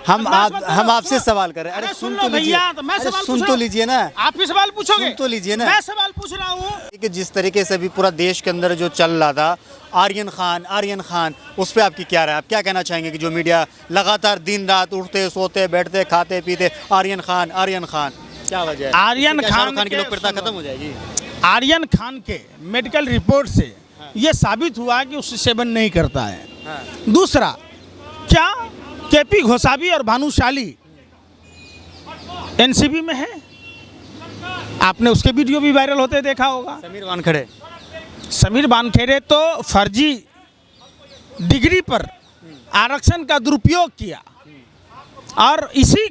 हम आपसे सवाल कर रहे हैं। अरे सुन तो भैया, तो मैं सवाल सुन तो लीजिए ना, आप भी सवाल पूछोगे? सुन तो लीजिए ना, मैं सवाल पूछ रहा हूँ कि जिस तरीके से अभी पूरा देश के अंदर जो चल रहा था आर्यन खान, उस पर आपकी क्या राय? आप क्या कहना चाहेंगे कि जो मीडिया लगातार दिन रात उठते सोते बैठते खाते पीते आर्यन खान, क्या वजह है? आर्यन खान की लोकप्रियता खत्म हो जाएगी? आर्यन खान के मेडिकल रिपोर्ट से ये साबित हुआ कि उससे सेवन नहीं करता है। दूसरा, क्या केपी घोसावी और भानुशाली एनसीबी में है? आपने उसके वीडियो भी वायरल होते देखा होगा। समीर वानखेड़े तो फर्जी डिग्री पर आरक्षण का दुरुपयोग किया और इसी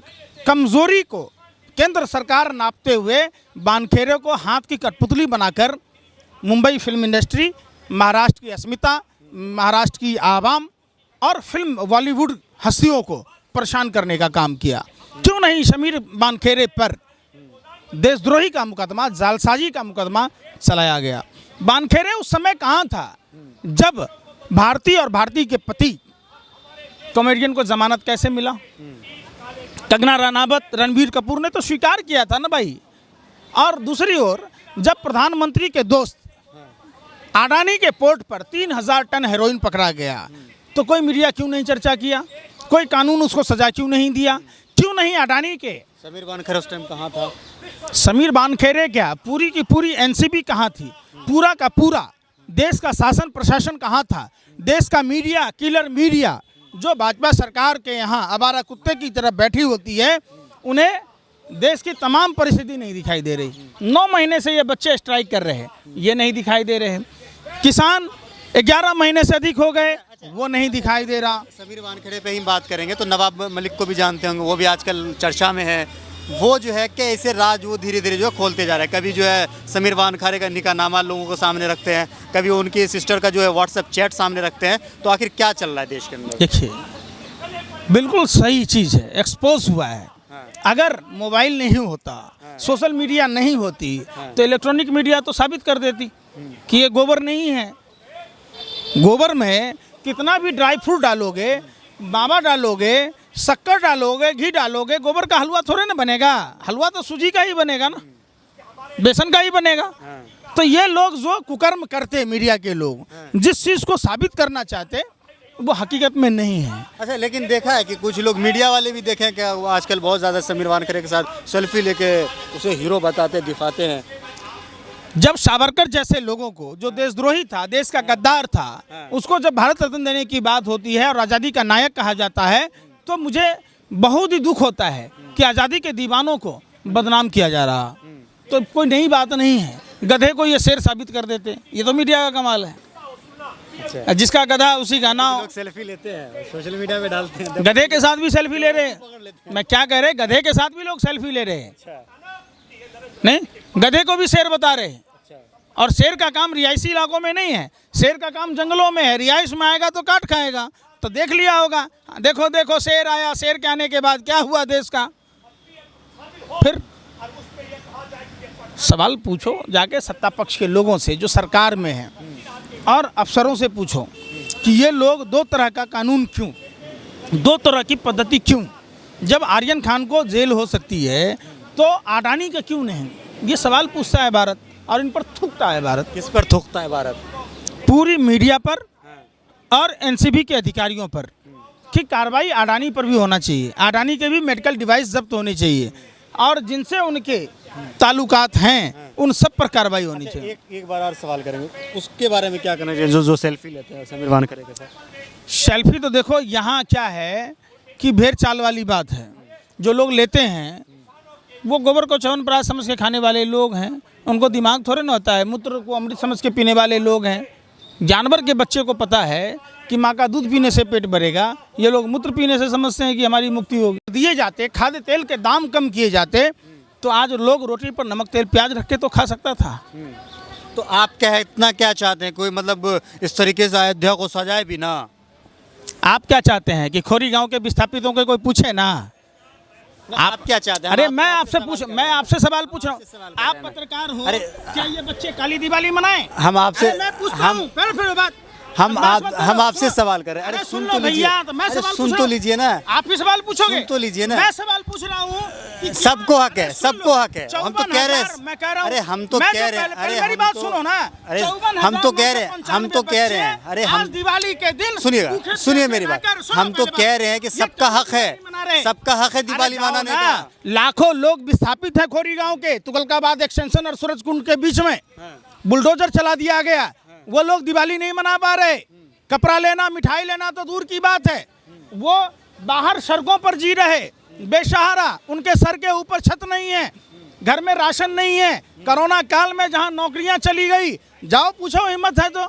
कमजोरी को केंद्र सरकार नापते हुए वानखेड़े को हाथ की कठपुतली बनाकर मुंबई फिल्म इंडस्ट्री, महाराष्ट्र की अस्मिता, महाराष्ट्र की आवाम और फिल्म बॉलीवुड हस्तियों को परेशान करने का काम किया। क्यों नहीं समीर वानखेड़े पर देशद्रोही का मुकदमा, जालसाजी का मुकदमा चलाया गया? वानखेड़े उस समय कहाँ था जब भारती और भारती के पति कॉमेडियन को जमानत कैसे मिला? कंगना रनावत, रणबीर कपूर ने तो स्वीकार किया था ना भाई। और दूसरी ओर जब प्रधानमंत्री के दोस्त अडानी के पोर्ट पर 3000 टन हेरोइन पकड़ा गया तो कोई मीडिया क्यों नहीं चर्चा किया? कोई कानून उसको सजा क्यों नहीं दिया? क्यों नहीं अडानी के? समीर वानखेड़े उस टाइम कहाँ था? समीर वानखेड़े क्या, पूरी की पूरी एनसीबी कहाँ थी? पूरा का पूरा देश का शासन प्रशासन कहाँ था? देश का मीडिया, किलर मीडिया जो भाजपा सरकार के यहाँ आवारा कुत्ते की तरह बैठी होती है, उन्हें देश की तमाम परिस्थिति नहीं दिखाई दे रही। 9 महीने से ये बच्चे स्ट्राइक कर रहे हैं, ये नहीं दिखाई दे रहे हैं। किसान 11 महीने से अधिक हो गए, वो नहीं दिखाई दे रहा। समीर वानखेड़े पे ही बात करेंगे तो नवाब मलिक को भी जानते होंगे, वो भी आजकल चर्चा में है। वो जो है कि ऐसे राज वो धीरे धीरे जो है खोलते जा रहे हैं। कभी जो है समीर वानखेड़े का निकाहनामा लोगों को सामने रखते हैं, कभी उनकी सिस्टर का जो है व्हाट्सएप चैट सामने रखते हैं। तो आखिर क्या चल रहा है देश के अंदर? देखिए, बिल्कुल सही चीज़ है, एक्सपोज हुआ है। अगर मोबाइल नहीं होता, सोशल मीडिया नहीं होती तो इलेक्ट्रॉनिक मीडिया तो साबित कर देती कि ये गोबर नहीं है। गोबर में कितना भी ड्राई फ्रूट डालोगे, मावा डालोगे, शक्कर डालोगे, घी डालोगे, गोबर का हलवा थोड़े ना बनेगा। हलवा तो सूजी का ही बनेगा ना, बेसन का ही बनेगा। तो ये लोग जो कुकर्म करते, मीडिया के लोग जिस चीज़ को साबित करना चाहते वो हकीकत में नहीं है। अच्छा, लेकिन देखा है कि कुछ लोग मीडिया वाले भी देखे कि वो आजकल बहुत ज़्यादा समीर वानखेड़े के साथ सेल्फी लेके उसे हीरो बताते दिखाते हैं। जब सावरकर जैसे लोगों को, जो देशद्रोही था, देश का गद्दार था, उसको जब भारत रत्न देने की बात होती है और आज़ादी का नायक कहा जाता है तो मुझे बहुत ही दुख होता है कि आज़ादी के दीवानों को बदनाम किया जा रहा। तो कोई नई बात नहीं है, गधे को ये शेर साबित कर देते, ये तो मीडिया का कमाल है। अच्छा। जिसका गधा उसी का नाम। लोग सेल्फी लेते हैं, सोशल मीडिया पे डालते हैं। गधे के साथ भी सेल्फी ले रहे हैं। मैं क्या कह रहे, गधे के साथ भी लोग सेल्फी ले रहे हैं। नहीं, गधे को भी शेर बता रहे हैं। और शेर का काम रिहायशी इलाकों में नहीं है, शेर का काम जंगलों में है। रिहाइश में आएगा तो काट खाएगा। तो देख लिया होगा, देखो देखो शेर आया, शेर के आने के बाद क्या हुआ देश का। फिर सवाल पूछो जाके सत्ता पक्ष के लोगों से जो सरकार में हैं और अफसरों से पूछो कि ये लोग 2 तरह का कानून क्यों, 2 तरह की पद्धति क्यों? जब आर्यन खान को जेल हो सकती है तो अडानी का क्यों नहीं? ये सवाल पूछता है भारत और इन पर थूकता है भारत। किस पर थूकता है भारत? पूरी मीडिया पर और एनसीबी के अधिकारियों पर कि कार्रवाई अडानी पर भी होना चाहिए। अडानी के भी मेडिकल डिवाइस जब्त होने चाहिए और जिनसे उनके ताल्लुकात हैं उन सब पर कार्रवाई होनी चाहिए। एक बार और सवाल करेंगे, उसके बारे में क्या करना चाहिए जो सेल्फी लेते हैं समीर वानखेड़े के साथ? सेल्फी तो देखो यहाँ क्या है कि भेड़ चाल वाली बात है। जो लोग लेते हैं वो गोबर को च्यवनप्राश समझ के खाने वाले लोग हैं, उनको दिमाग थोड़े ना होता है। मूत्र को अमृत समझ के पीने वाले लोग हैं। जानवर के बच्चे को पता है कि माँ का दूध पीने से पेट भरेगा, ये लोग मूत्र पीने से समझते हैं कि हमारी मुक्ति होगी। दिए जाते, खाद्य तेल के दाम कम किए जाते तो आज लोग रोटी पर नमक तेल प्याज रख के तो खा सकता था। तो आप क्या है, इतना क्या चाहते हैं? कोई मतलब इस तरीके से अयोध्या को सजाए भी ना? आप क्या चाहते हैं कि खोरी गांव के विस्थापितों को कोई पूछे ना? आप क्या चाहते हैं? अरे मैं आपसे सवाल पूछ रहा हूँ। आप पत्रकार हो, अरे क्या ये बच्चे काली दिवाली मनाएं? हम आपसे मैं पूछता हूँ, फिर बात हम आपसे सवाल कर रहे हैं। अरे सुन तो लीजिए, भैया, तो मैं अरे सवाल सुन पूछ तो रहा हूं। लीजिए ना, आप भी सवाल पूछोगे? सुन तो लीजिए ना। मैं सवाल पूछ रहा हूँ कि सबको हक है, सबको हक है। हम तो कह रहे हैं, मैं कह रहा हूँ, अरे हम तो मैं कह जो रहे हैं, पहले अरे मेरी हम बात तो- सुनो ना। अरे 54,995 हम तो कह रहे हैं, अरे हम आज दिवाली के दिन सुनिएगा, भूखे सुनिए पेट मेरी में बात, रहकर, सुनो हम तो पहले कह बात। रहे हैं कि ये सबका हक दिवाली है, नहीं मना रहे। सबका हक है अरे दिवाली जाओ मनाने ना। का। लाखों लोग विस्थापित हैं खोरी गांव के, तुगलकाबाद एक्सटेंशन और सूरजकुंड के बीच में बुलडोजर चला दिया गया। वो लोग दिवाली नहीं मना पा रहे। कपड़ा लेना, मिठाई लेना तो दूर की बात है, वो बाहर सड़कों पर जी रहे बेसहारा। उनके सर के ऊपर छत नहीं है, घर में राशन नहीं है। कोरोना काल में जहां नौकरियां चली गई, जाओ पूछो, हिम्मत है तो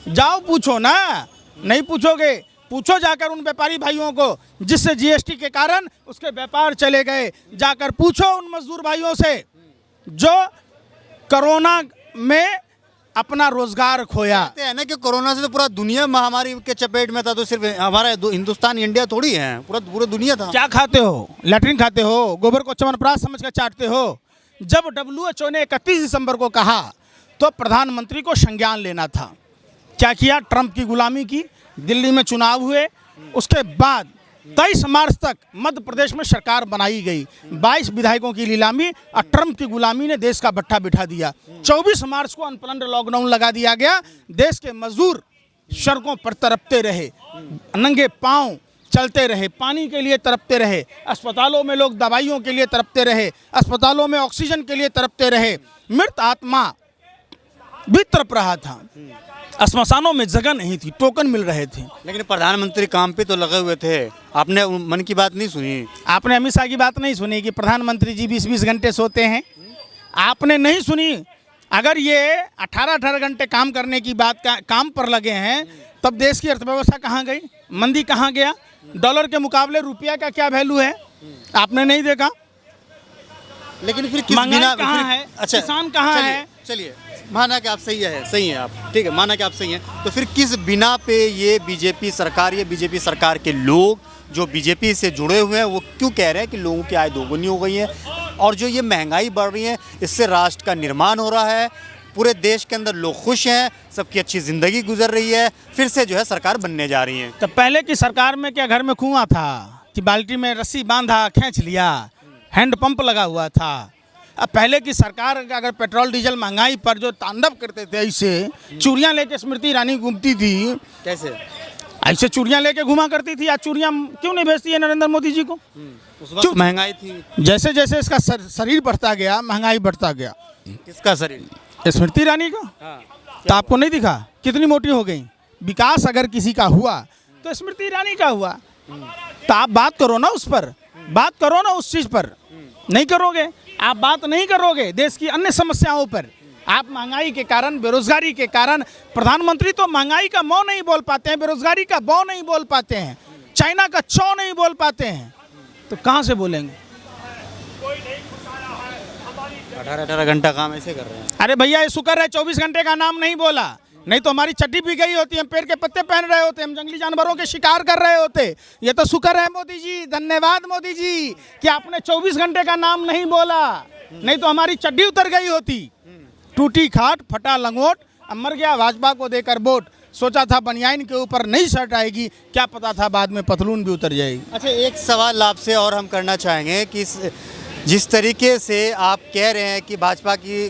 जाओ पूछो ना। नहीं पूछोगे, पूछो जाकर उन व्यापारी भाइयों को जिससे जीएसटी के कारण उसके व्यापार चले गए। जाकर पूछो उन मजदूर भाइयों से जो कोरोना में अपना रोजगार खोया। कहते हैं ना कि कोरोना से तो पूरा दुनिया महामारी के चपेट में था, तो सिर्फ हमारा हिंदुस्तान इंडिया थोड़ी है, पूरा दुनिया था। क्या खाते हो? लैट्रिन खाते हो? गोबर को च्यवनप्राश समझ कर चाटते हो? जब WHO ने 31 दिसंबर को कहा तो प्रधानमंत्री को संज्ञान लेना था। क्या किया? ट्रंप की गुलामी की। दिल्ली में चुनाव हुए, उसके बाद 23 मार्च तक मध्य प्रदेश में सरकार बनाई गई। 22 विधायकों की नीलामी और ट्रंप की गुलामी ने देश का भट्ठा बिठा दिया। 24 मार्च को अनप्लैन्ड लॉकडाउन लगा दिया गया। देश के मजदूर सड़कों पर तड़पते रहे, नंगे पांव चलते रहे, पानी के लिए तड़पते रहे, अस्पतालों में लोग दवाइयों के लिए तड़पते रहे, अस्पतालों में ऑक्सीजन के लिए तड़पते रहे। मृत आत्मा भी तड़प रहा था, श्मशानों में जगह नहीं थी, टोकन मिल रहे थे। लेकिन प्रधानमंत्री काम पे तो लगे हुए थे। आपने मन की बात नहीं सुनी? आपने अमित शाह की बात नहीं सुनी कि प्रधानमंत्री जी 20-20 घंटे सोते हैं? आपने नहीं सुनी? अगर ये 18-18 घंटे काम करने की बात काम पर लगे हैं, तब देश की अर्थव्यवस्था कहाँ गई? मंदी कहाँ गया? डॉलर के मुकाबले रुपया का क्या वैल्यू है? आपने नहीं देखा? लेकिन फिर किस महंगाई बिना कहाँ है? अच्छा, किसान कहाँ है? चलिए माना कि आप सही है आप, ठीक है, माना कि आप सही हैं, तो फिर किस बिना पे ये बीजेपी सरकार के लोग जो बीजेपी से जुड़े हुए हैं वो क्यों कह रहे हैं कि लोगों की आय दोगुनी हो गई है, और जो ये महंगाई बढ़ रही है इससे राष्ट्र का निर्माण हो रहा है, पूरे देश के अंदर लोग खुश हैं, सबकी अच्छी ज़िंदगी गुजर रही है, फिर से जो है सरकार बनने जा रही है? तो पहले की सरकार में क्या घर में कुआं था कि बाल्टी में रस्सी बांधा खींच लिया, हैंडपंप लगा हुआ था? अब पहले की सरकार अगर पेट्रोल डीजल महंगाई पर जो तांडव करते थे, ऐसे चूड़ियाँ लेके स्मृति ईरानी घूमती थी। कैसे? ऐसे चूड़ियाँ लेके घुमा करती थी। आज चूड़ियाँ क्यों नहीं भेजती है नरेंद्र मोदी जी को? उस वक्त महंगाई थी। जैसे जैसे इसका शरीर बढ़ता गया, महंगाई बढ़ता गया। किसका शरीर? स्मृति ईरानी का। तो आपको नहीं दिखा कितनी मोटी हो गई? विकास अगर किसी का हुआ तो स्मृति ईरानी का हुआ। तो आप बात करो ना, उस पर बात करो ना, उस चीज़ पर नहीं करोगे। आप बात नहीं करोगे देश की अन्य समस्याओं पर। आप महंगाई के कारण, बेरोजगारी के कारण, प्रधानमंत्री तो महंगाई का मौ नहीं बोल पाते हैं, बेरोजगारी का बौ नहीं बोल पाते हैं, चाइना का चौ नहीं बोल पाते हैं, तो कहाँ से बोलेंगे? 18-18 घंटा काम ऐसे कर रहे हैं। अरे भैया ये शुक्र है 24 घंटे का नाम नहीं बोला, नहीं तो हमारी चड्डी भी गई होती, हम पेड़ के पत्ते पहन रहे होते, हम जंगली जानवरों के शिकार कर रहे होते। ये तो शुक्र है मोदी जी, धन्यवाद मोदी जी कि आपने 24 घंटे का नाम नहीं बोला, नहीं तो हमारी चड्डी उतर गई होती। टूटी खाट, फटा लंगोट, अब मर गया भाजपा को देकर वोट। सोचा था बनियाइन के ऊपर नई शर्ट आएगी, क्या पता था बाद में पतलून भी उतर जाएगी। अच्छा, एक सवाल आपसे और हम करना चाहेंगे कि जिस तरीके से आप कह रहे हैं कि भाजपा की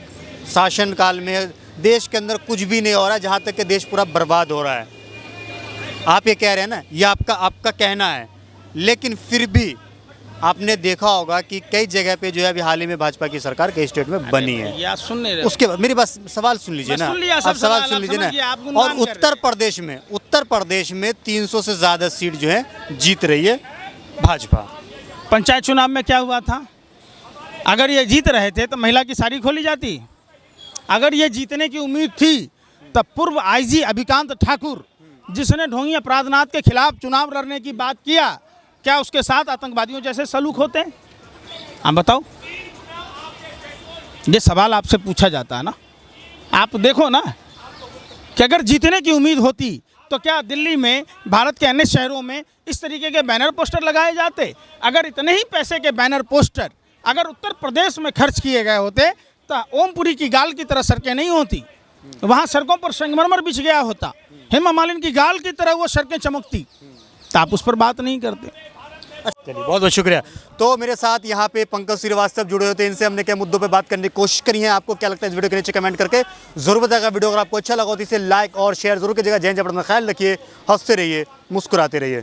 शासनकाल में देश के अंदर कुछ भी नहीं हो रहा, जहाँ तक कि देश पूरा बर्बाद हो रहा है, आप ये कह रहे हैं ना, ये आपका कहना है, लेकिन फिर भी आपने देखा होगा कि कई जगह पे जो है अभी हाल ही में भाजपा की सरकार कई स्टेट में बनी है। या सुन नहीं रहे? उसके बाद मेरी बस सवाल सुन लीजिए ना, आप सवाल सुन लीजिए ना। और उत्तर प्रदेश में 300 से ज़्यादा सीट जो है जीत रही है भाजपा। पंचायत चुनाव में क्या हुआ था? अगर ये जीत रहे थे तो महिला की साड़ी खोली जाती। अगर ये जीतने की उम्मीद थी तब पूर्व आईजी अभिकांत ठाकुर, जिसने ढोंगी अपराधनाथ के खिलाफ चुनाव लड़ने की बात किया, क्या उसके साथ आतंकवादियों जैसे सलूक होते हैं? आप बताओ, ये सवाल आपसे पूछा जाता है ना। आप देखो ना कि अगर जीतने की उम्मीद होती तो क्या दिल्ली में, भारत के अन्य शहरों में इस तरीके के बैनर पोस्टर लगाए जाते? अगर इतने ही पैसे के बैनर पोस्टर अगर उत्तर प्रदेश में खर्च किए गए होते तो ओमपुरी की गाल की तरह सड़कें नहीं होती, वहाँ सड़कों पर संगमरमर बिछ गया होता, हेमा मालिनी की गाल की तरह वो सड़कें चमकती, तो आप उस पर बात नहीं करते। चलिए बहुत बहुत शुक्रिया। तो मेरे साथ यहाँ पे पंकज श्रीवास्तव जुड़े होते हैं, इनसे हमने क्या मुद्दों पे बात करने की कोशिश करी है। आपको क्या लगता है इस वीडियो के नीचे कमेंट करके जरूर बताएगा। वीडियो अगर आपको अच्छा लगा तो इसे लाइक और शेयर जरूर कीजिएगा। जय जय, अपना ख्याल रखिए, हंसते रहिए, मुस्कुराते रहिए।